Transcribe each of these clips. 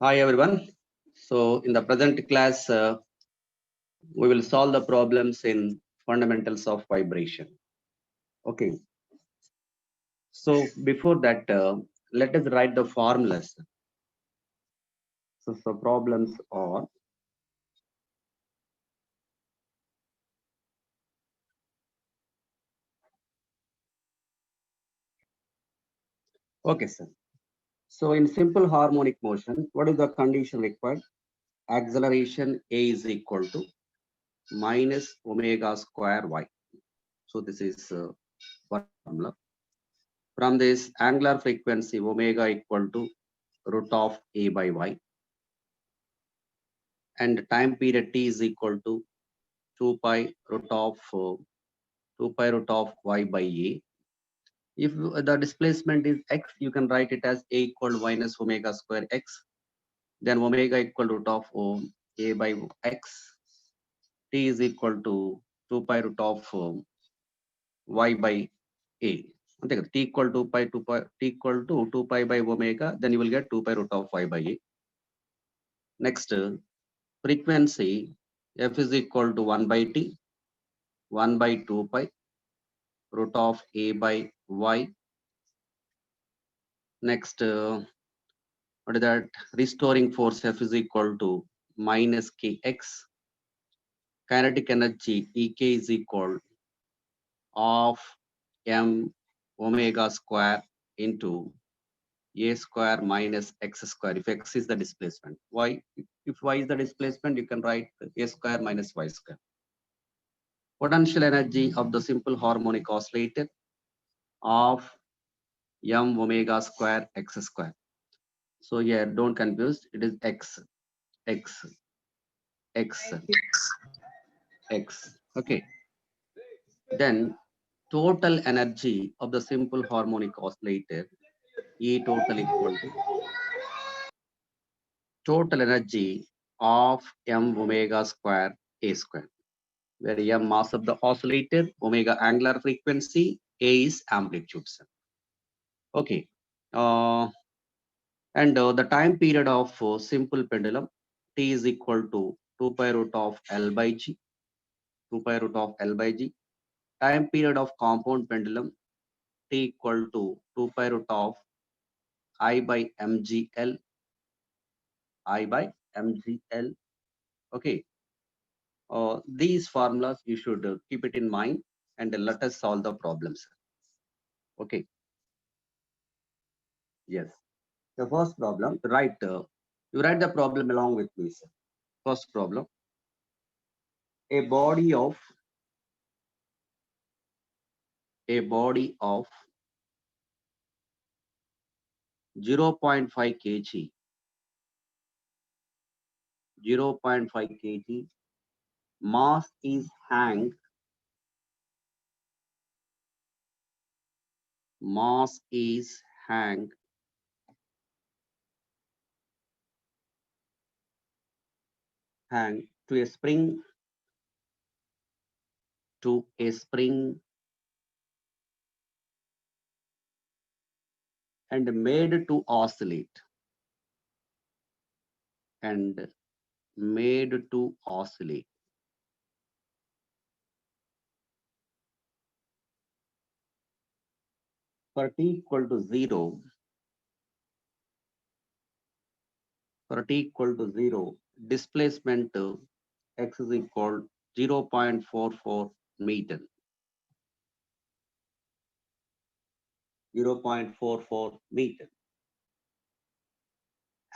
Hi everyone. So in the present class, we will solve the problems in fundamentals of vibration. Okay. So before that, let us write the formulas. So problems are, okay sir. So in simple harmonic motion, what is the condition required? Acceleration A is equal to minus omega square y. So this is formula. From this angular frequency omega equal to root of A by y, and time period t is equal to 2 pi root of 2 pi root of y by a. If the displacement is x, you can write it as a equal to minus omega square x. Then omega equal to root of a by x. T is equal to 2 pi root of y by a. T equal to t equal to 2 pi by omega. Then you will get 2 pi root of y by a. Next, frequency f is equal to 1 by t, 1 by 2 pi root of a by y. Next, what is that? Restoring force F is equal to minus kx. Kinetic energy Ek is equal of m omega square into a square minus x square. If x is the displacement, y, if y is the displacement, you can write a square minus y square. Potential energy of the simple harmonic oscillator of m omega square x square. So here, don't confuse. It is x, x, x, x. Okay. Then total energy of the simple harmonic oscillator E total equal to total energy of m omega square a square, where m mass of the oscillator, omega angular frequency, a is amplitude. Okay. And the time period of simple pendulum t is equal to 2 pi root of L by G, 2 pi root of L by G. Time period of compound pendulum t equal to 2 pi root of I by mgl, I by mgl. Okay. These formulas you should keep it in mind, and let us solve the problems. Okay. Yes. The first problem, you write the problem along with me, sir. First problem, a body of 0.5 kg, 0.5 kg, mass is hang to a spring and made to oscillate for t equal to 0. For t equal to 0, displacement x is equal 0.44 meter. 0.44 meter.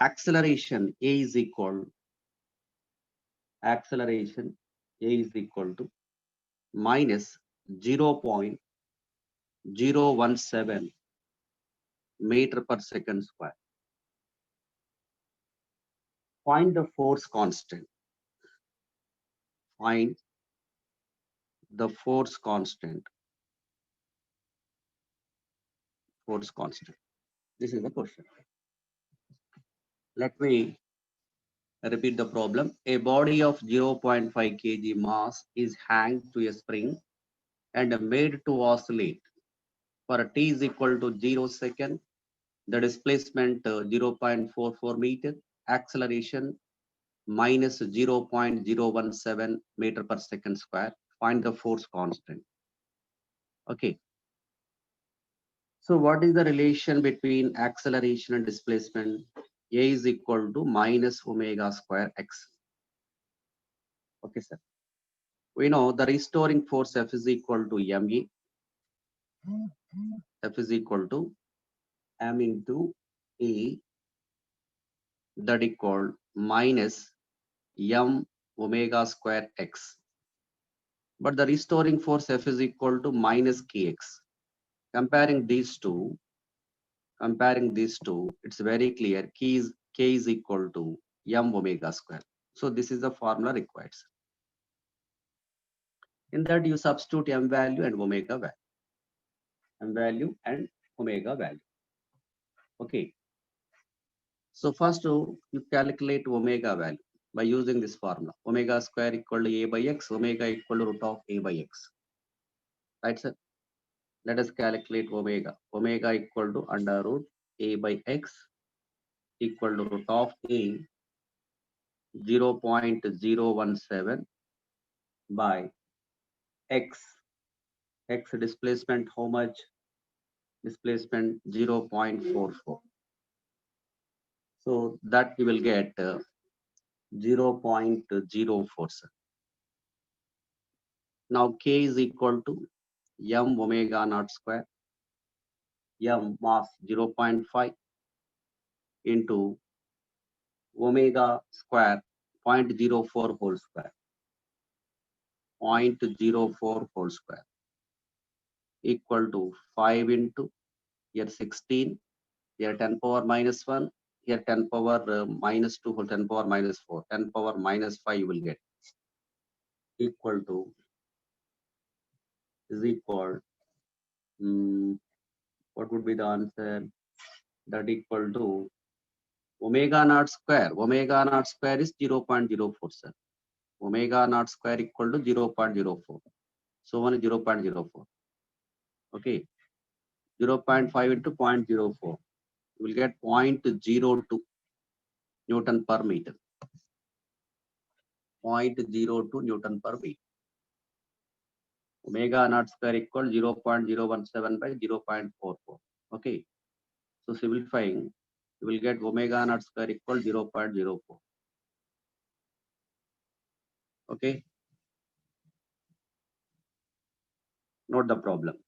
Acceleration A is equal to minus 0.017 meter per second square. Find the force constant. Find the force constant. This is the question. Let me repeat the problem. A body of 0.5 kg mass is hanged to a spring and made to oscillate for t is equal to 0 second. The displacement 0.44 meter. acceleration minus 0.017 meter per second square. Find the force constant. Okay. So what is the relation between acceleration and displacement? A is equal to minus omega square x. Okay, sir. We know the restoring force F is equal to ma. F is equal to m into A, that equal minus m omega square x. But the restoring force F is equal to minus kx. Comparing these two, it's very clear. K is equal to m omega square. So this is the formula required. In that you substitute m value and omega value. M value and omega value. Okay. So first you calculate omega value by using this formula. Omega square equal to a by x, omega equal to root of a by x. Right, sir? Let us calculate omega. Omega equal to under root a by x equal to root of a 0.017 by x. X displacement how much? Displacement 0.44. So that you will get 0.04. Now k is equal to m omega naught square, m mass 0.5 into omega square 0.04 whole square. 0.04 whole square equal to 5 into here 16, here 10 power minus 1, here 10 power minus 2 whole 10 power minus 4, 10 power minus 5 you will get equal to is equal what would be the answer? That equal to omega naught square. Omega naught square is 0.04, sir. Omega naught square equal to 0.04. So one is 0.04. Okay. 0.5 into 0.04. You will get 0.02 Newton per meter. 0.02 Newton per meter. Omega naught square equal 0.017 by 0.44. Okay. So simplifying, you will get omega naught square equal 0.04. Okay. Note the problem.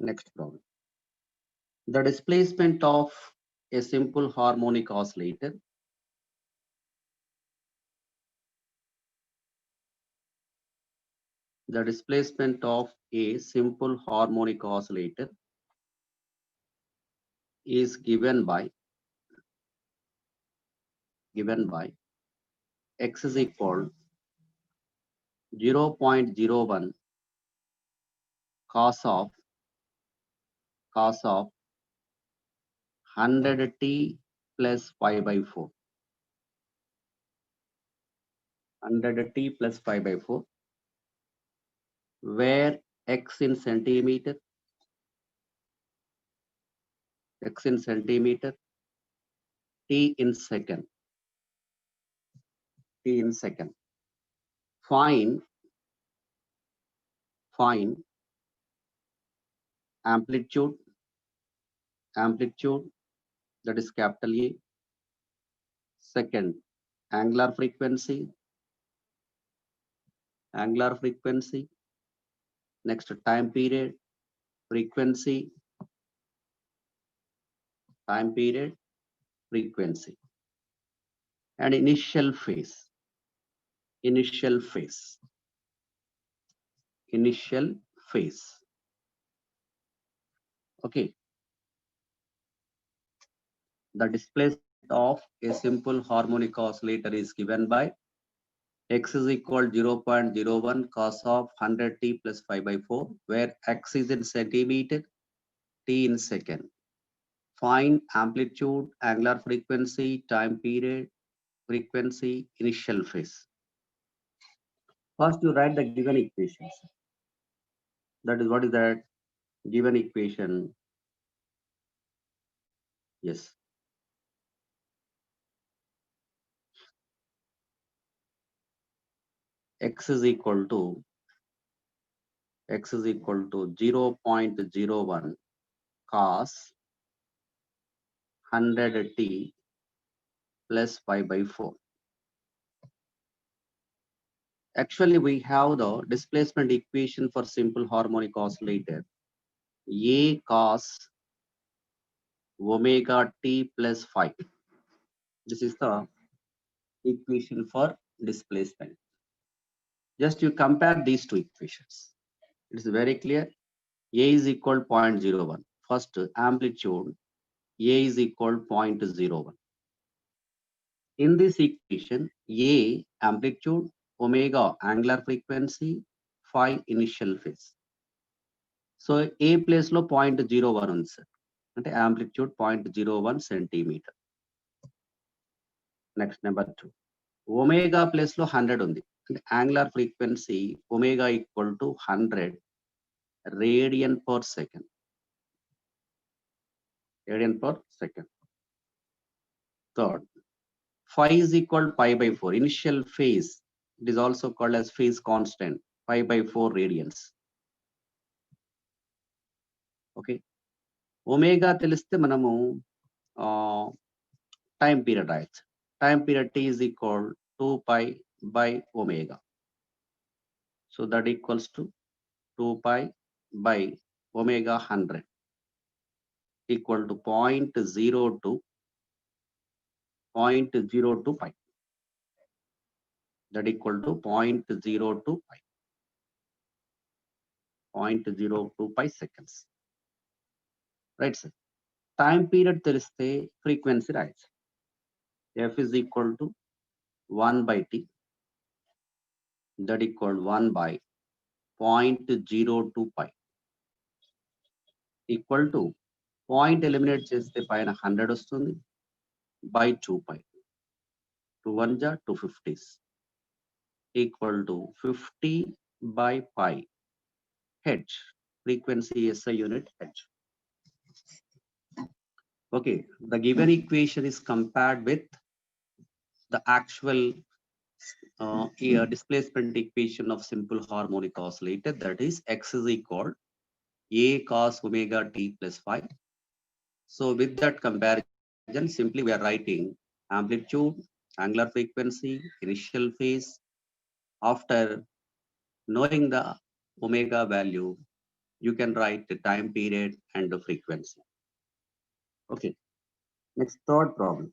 Next problem. The displacement of a simple harmonic oscillator is given by x is equal 0.01 cos of 100t plus pi by 4. 100t plus pi by 4, where x in centimeter, t in second. Find amplitude, that is capital A. Second, angular frequency. Next, time period, frequency, and initial phase. Okay. The displacement of a simple harmonic oscillator is given by x is equal 0.01 cos of 100t plus pi by 4, where x is in centimeter, t in second. Find amplitude, angular frequency, time period, frequency, initial phase. First, you write the given equations. That is what is that given equation? Yes. X is equal to 0.01 cos 100t plus pi by 4. Actually, we have the displacement equation for simple harmonic oscillator. A cos omega t plus phi. This is the equation for displacement. Just you compare these two equations. It is very clear. A is equal 0.01. First, amplitude A is equal 0.01. In this equation, A amplitude, omega angular frequency, phi initial phase. So A place lo 0.01 ఉంది sir, అంటే amplitude 0.01 centimeter. Next number 2. Omega place lo 100 ఉంది, అంటే angular frequency omega equal to 100 radian per second. Radian per second. Third, phi is equal pi by 4. Initial phase, it is also called as phase constant, pi by 4 radians. Okay. Omega తెలిస్తే మనము time period రాయొచ్చు. Time period t is equal 2 pi by omega. So that equals to 2 pi by omega 100 equal to 0.02 pi. That equal to 0.02 pi. 0.02 pi seconds. Right, sir? Time period తెలిస్తే frequency రాయొచ్చు. F is equal to 1 by t. That equal 1 by 0.02 pi. Equal to point eliminate చేస్తే పైన 100 వస్తుంది by 2 pi. 2 1 ja 250s equal to 50 by pi H. Frequency SI unit H. Okay, the given equation is compared with the actual displacement equation of simple harmonic oscillator, that is x is equal a cos omega t plus phi. So with that comparison, simply we are writing amplitude, angular frequency, initial phase. After knowing the omega value, you can write the time period and the frequency. Okay, next third problem.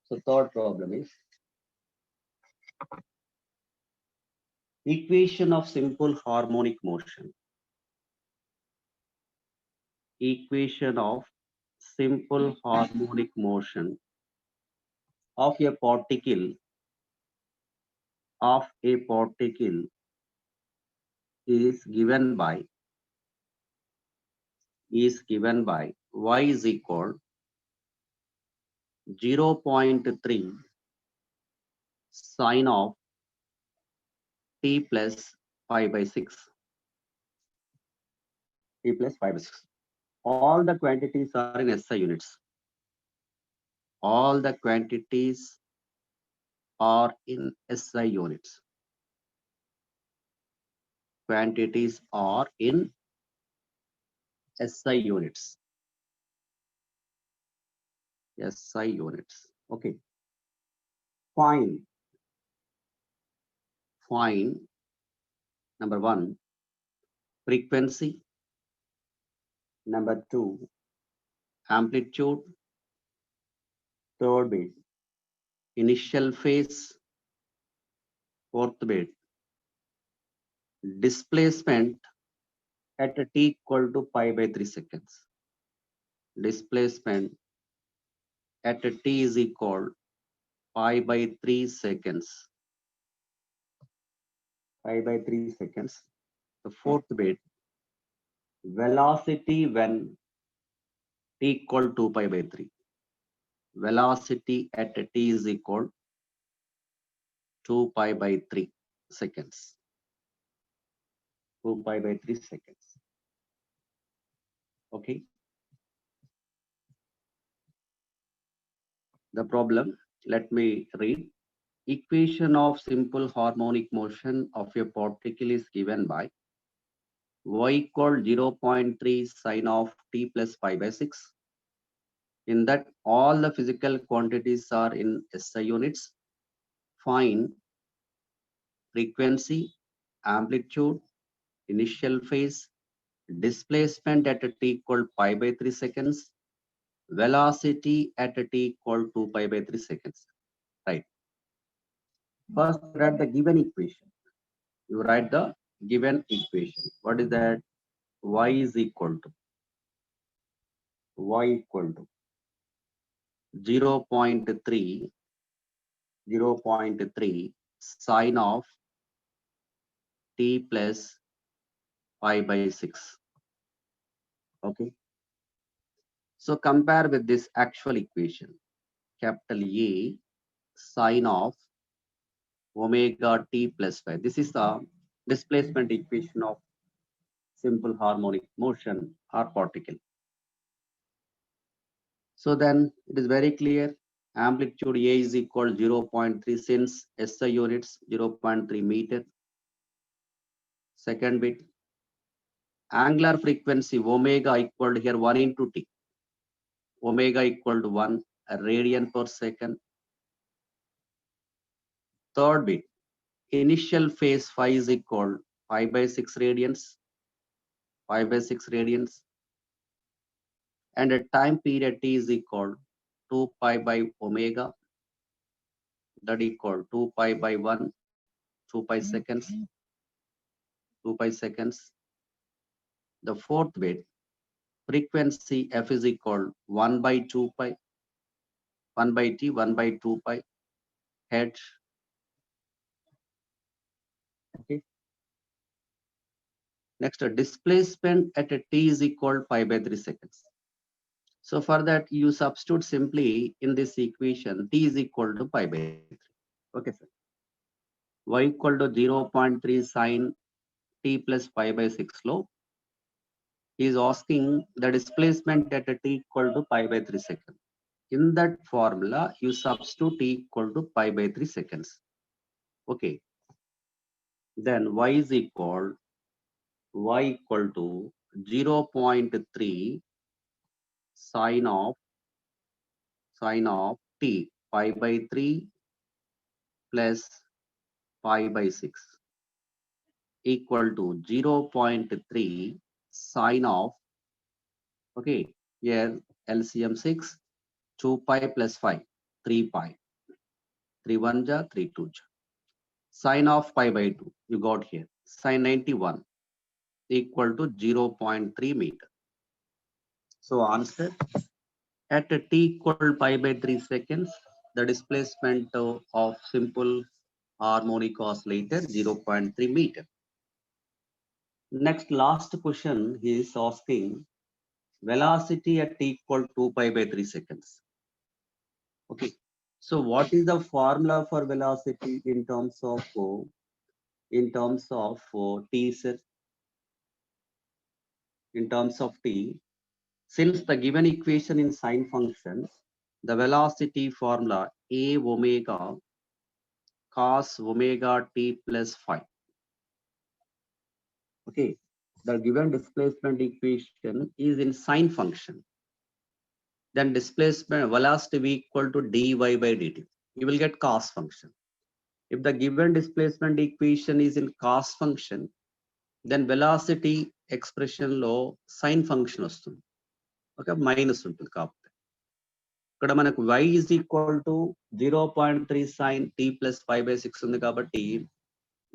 So third problem is equation of simple harmonic motion. Equation of simple harmonic motion of a particle is given by y is equal 0.3 sine of t plus pi by 6. T plus pi by 6. All the quantities are in SI units. All the quantities are in SI units. Quantities are in SI units. SI units. Okay. Find number 1 frequency, number 2 amplitude, third bit initial phase, fourth bit displacement at a t equal to pi by 3 seconds. Displacement at a t is equal pi by 3 seconds. Pi by 3 seconds. The fourth bit velocity when t equal 2 pi by 3. Velocity at t is equal 2 pi by 3 seconds. 2 pi by 3 seconds. Okay. The problem, let me read. Equation of simple harmonic motion of a particle is given by y equal 0.3 sine of t plus pi by 6. In that all the physical quantities are in SI units. Find frequency, amplitude, initial phase, displacement at a t equal pi by 3 seconds, velocity at a t equal to pi by 3 seconds. Right. First, write the given equation. You write the given equation. What is that? Y is equal to 0.3 sine of t plus pi by 6. Okay. So compare with this actual equation. Capital A sine of omega t plus phi. This is the displacement equation of simple harmonic motion or particle. So then it is very clear. Amplitude A is equal 0.3 since SI units 0.3 meter. Second bit. Angular frequency omega equal to here 1 into t. Omega equal to 1 radian per second. Third bit. Initial phase phi is equal pi by 6 radians. Pi by 6 radians. And a time period t is equal 2 pi by omega. That equal 2 pi by 1, 2 pi seconds. 2 pi seconds. The fourth bit, frequency f is equal 1 by 2 pi, 1 by t, 1 by 2 pi, hertz. Okay. Next, displacement at a t is equal pi by 3 seconds. So for that, you substitute simply in this equation, t is equal to pi by 3. Okay, sir. Y equal to 0.3 sine t plus pi by 6 low. He is asking the displacement at a t equal to pi by 3 seconds. In that formula, you substitute t equal to pi by 3 seconds. Okay. Then y is equal to 0.3 sine of t pi by 3 plus pi by 6 equal to 0.3 sine of, okay, here LCM 6, 2 pi plus 5, 3 pi, 3 1 ja, 3 2 ja. Sine of pi by 2, you got here, sine 91 equal to 0.3 meter. So answer, at t equal pi by 3 seconds, the displacement of simple harmonic oscillator 0.3 meter. Next, last question, he is asking velocity at t equal to pi by 3 seconds. Okay. So what is the formula for velocity in terms of t, sir? In terms of t, since the given equation in sine function, the velocity formula a omega cos omega t plus phi. Okay, the given displacement equation is in sine function. Then displacement velocity will equal to dy by dt. You will get cos function. If the given displacement equation is in cos function, then velocity expression lo sine function వస్తుంది. Okay, minus ఉంటుంది కాబట్టి ఇక్కడ మనకు y is equal to 0.3 sine t plus pi by 6 ఉంది కాబట్టి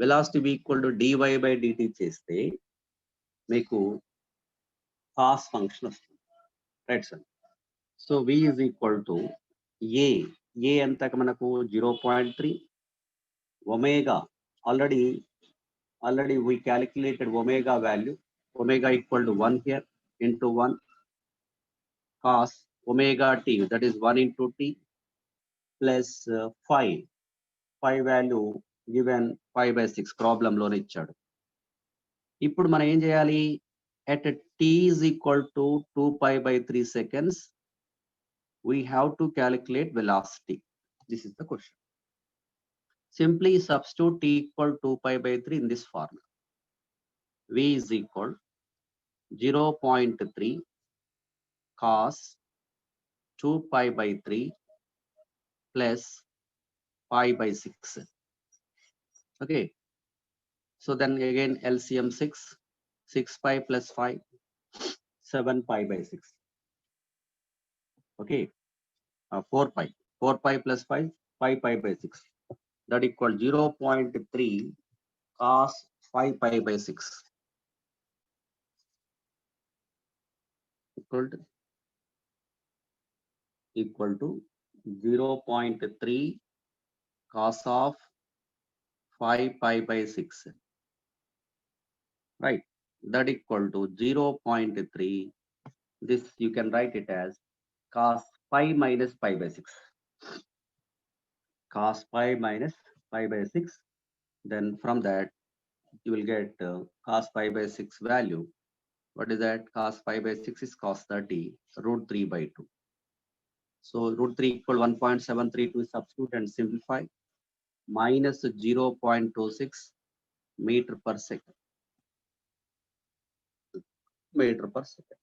velocity be equal to dy by dt చేస్తే మీకు cos function వస్తుంది. Right sir. So v is equal to a ఎంత మనకు 0.3 omega already we calculated omega value omega equal to 1 here into 1 cos omega t, that is 1 into t plus 5. 5 value given 5 by 6 problem లోనే ఇచ్చాడు. ఇప్పుడు మనం ఏం చేయాలి? At t is equal to 2 pi by 3 seconds, we have to calculate velocity. This is the question. Simply substitute t equal to 2 pi by 3 in this formula. V is equal 0.3 cos 2 pi by 3 plus pi by 6. Okay. So then again LCM 6 pi plus 5, 7 pi by 6. Okay. 4 pi plus 5, 5 pi by 6. That equal 0.3 cos 5 pi by 6 equal to 0.3 cos of 5 pi by 6. Right. That equal to 0.3. This you can write it as cos pi minus pi by 6. Cos pi minus pi by 6. Then from that you will get cos pi by 6 value. What is that? Cos pi by 6 is cos 30 root 3 by 2. So root 3 equal 1.732, substitute and simplify. Minus 0.26 meter per second. Meter per second.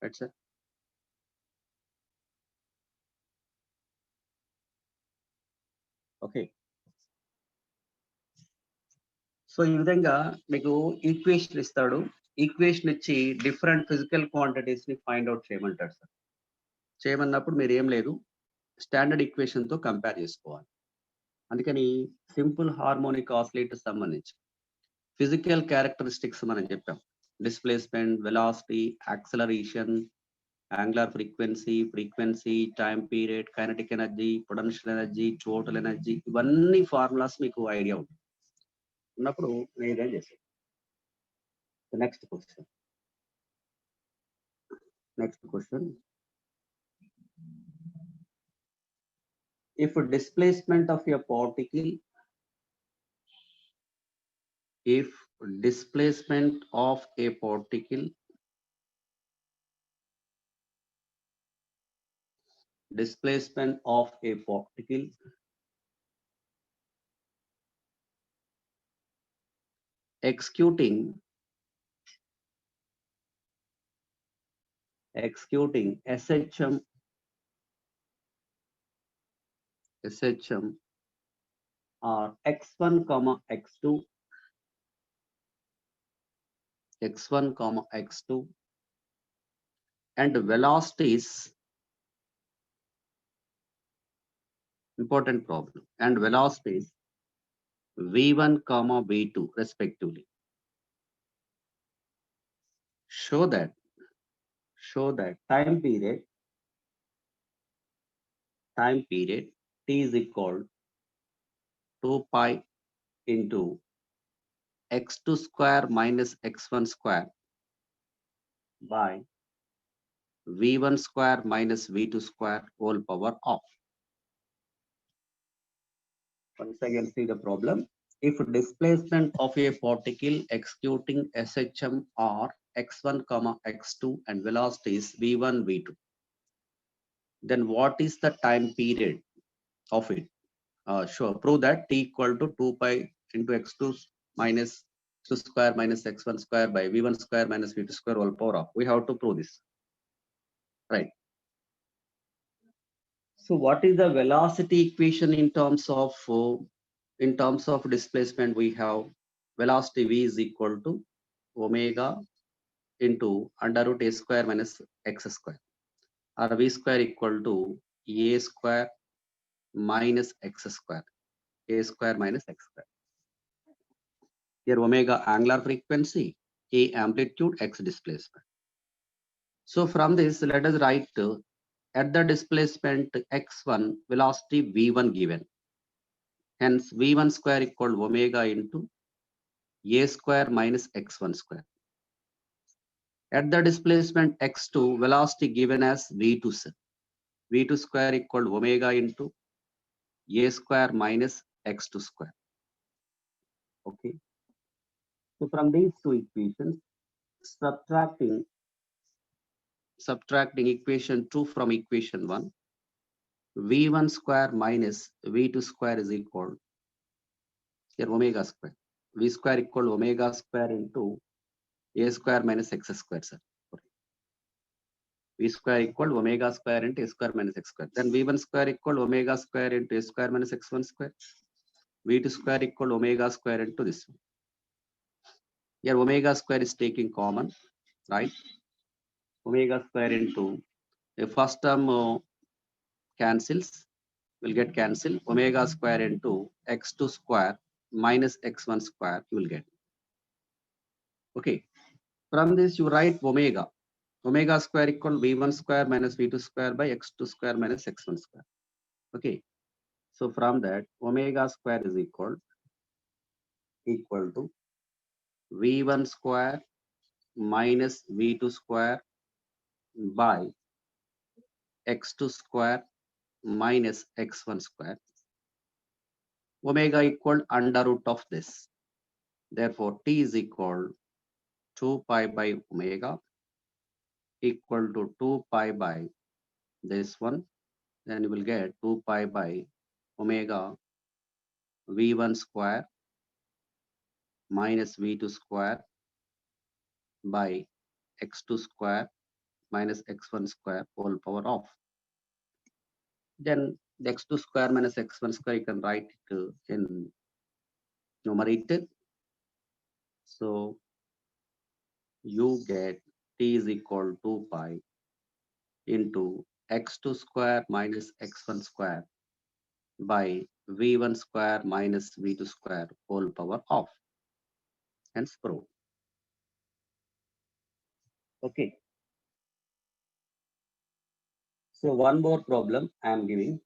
That's it. Okay. So ఈ విధంగా మీకు equation ఇస్తాడు. Equation ఇచ్చి different physical quantities ని find out చేయమంటాడు sir. చేయమన్నప్పుడు మీరు ఏం లేదు, standard equation తో కంపేర్ చేసుకోవాలి. అందుకని సింపుల్ హార్మోనిక్ ఆసిలేటర్ సంబంధించి ఫిజికల్ క్యారెక్టరిస్టిక్స్ మనం చెప్పాం. Displacement, velocity, acceleration, angular frequency, time period, kinetic energy, potential energy, total energy, ఇవన్నీ ఫార్ములాస్ మీకు ఐడియా ఉంటుంది. ఉన్నప్పుడు నేనేం చేశాను. Next question, if displacement of a particle, executing SHM or x1 comma x2 and velocities, important problem, and velocities v1 comma v2 respectively. Show that time period t is equal 2 pi into x2 square minus x1 square by v1 square minus v2 square whole power of. Once again, see the problem. If displacement of a particle executing SHM are x1 comma x2 and velocities v1 v2, then what is the time period of it? Sure, prove that t equal to 2 pi into x2 minus x2 square minus x1 square by v1 square minus v2 square whole power of. We have to prove this, right? So what is the velocity equation in terms of displacement? We have velocity v is equal to omega into under root a square minus x square, or v square equal to a square minus x square, a square minus x square. Here omega angular frequency, a amplitude, x displacement. So from this, let us write at the displacement x1 velocity v1 given. Hence v1 square equal omega into a square minus x1 square. At the displacement x2, velocity given as v2 v2 square equal omega into a square minus x2 square. Okay. So from these two equations, subtracting equation 2 from equation 1, v1 square minus v2 square is equal here omega square. V square equal omega square into a square minus x square, sir. V square equal omega square into a square minus x square. Then v1 square equal omega square into a square minus x1 square. V2 square equal omega square into this one. Here omega square is taking common, right? Omega square into the first term cancels, will get cancelled. Omega square into x2 square minus x1 square you will get. Okay. From this you write omega. Omega square equal v1 square minus v2 square by x2 square minus x1 square. Okay. So from that omega square is equal to v1 square minus v2 square by x2 square minus x1 square. Omega equal under root of this. Therefore, t is equal 2 pi by omega equal to 2 pi by this one. Then you will get 2 pi by omega v1 square minus v2 square by x2 square minus x1 square whole power of. Then the x2 square minus x1 square you can write it in numerator. So you get t is equal to 2 pi into x2 square minus x1 square by v1 square minus v2 square whole power of. Hence proved. Okay. So one more problem I am giving.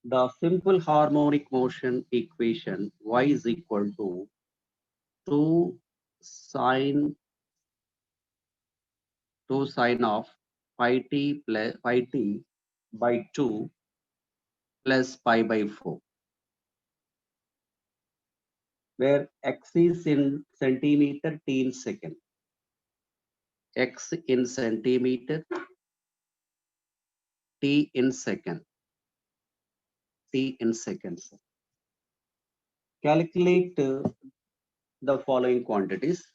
The simple harmonic motion equation y is equal to 2 sine of phi t by 2 plus pi by 4, where x is in centimeter, t in second. X in centimeter, t in second. T in seconds. Calculate the following quantities: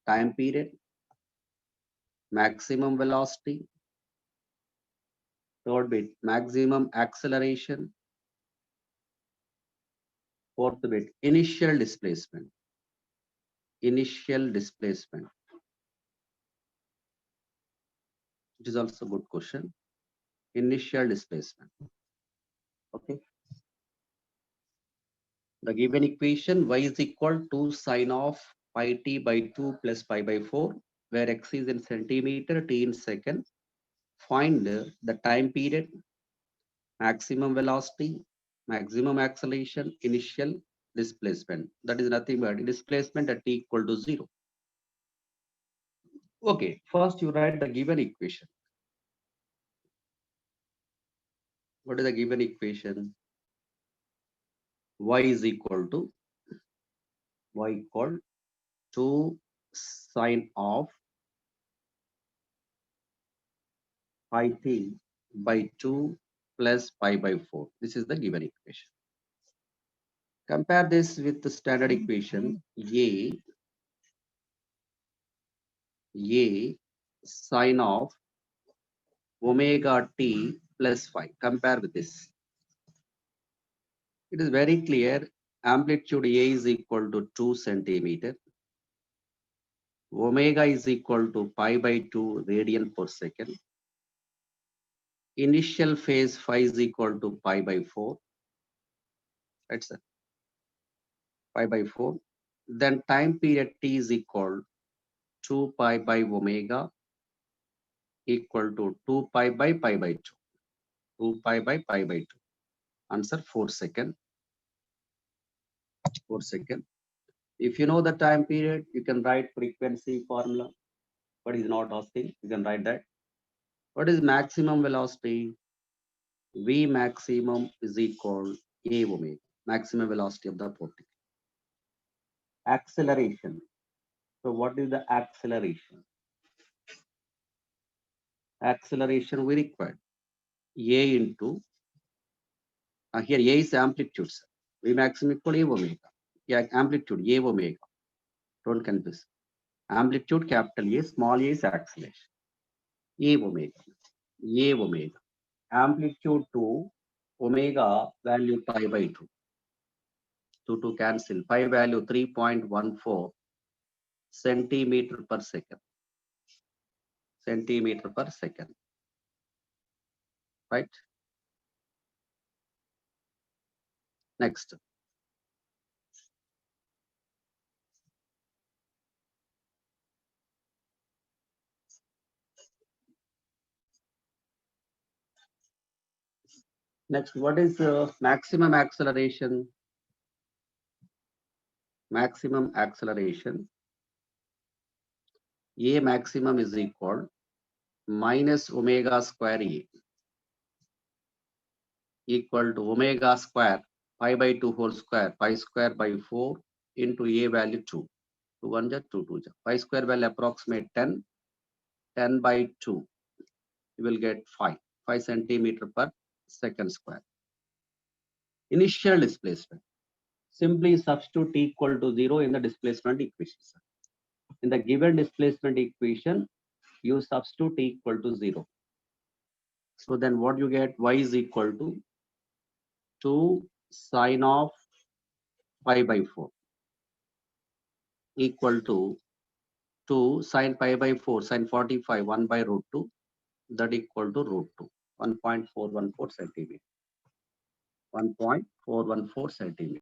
time period, maximum velocity, third bit maximum acceleration, fourth bit initial displacement. Initial displacement. It is also a good question. Initial displacement. Okay. The given equation y is equal to sine of pi t by 2 plus pi by 4, where x is in centimeter, t in second. Find the time period, maximum velocity, maximum acceleration, initial displacement. That is nothing but displacement at t equal to 0. Okay, first you write the given equation. What is the given equation? Y is equal to 2 sine of pi t by 2 plus pi by 4. This is the given equation. Compare this with the standard equation a sine of omega t plus phi. Compare with this. It is very clear. Amplitude A is equal to 2 centimeter. Omega is equal to pi by 2 radian per second. Initial phase phi is equal to pi by 4. Right, sir? Pi by 4. Then time period t is equal 2 pi by omega equal to 2 pi by pi by 2. 2 pi by pi by 2. Answer 4 seconds. 4 second. If you know the time period, you can write frequency formula, but he's not asking. You can write that. What is maximum velocity? V maximum is equal A omega, maximum velocity of the particle. Acceleration. So what is the acceleration? Acceleration we require A into, here A is amplitude. Sir. V maximum equal A omega. Yeah, amplitude A omega. Don't confuse. Amplitude capital A, small a is acceleration. A omega. A omega. Amplitude to omega value pi by 2. 2 to cancel. Pi value 3.14 centimeter per second. Centimeter per second. Right? Next. Next, what is maximum acceleration? Maximum acceleration. A maximum is equal minus omega square A equal to omega square pi by 2 whole square, pi square by 4 into A value 2. 2 1 ja, 2 2 ja. Pi square will approximate 10. 10 by 2. You will get 5 centimeter per second square. Initial displacement. Simply substitute T equal to 0 in the displacement equation. In the given displacement equation, you substitute T equal to 0. So then what you get? Y is equal to 2 sine of pi by 4 equal to 2 sine pi by 4 sine 45 1 by root 2, that equal to root 2, 1.414 centimeter. 1.414 centimeter.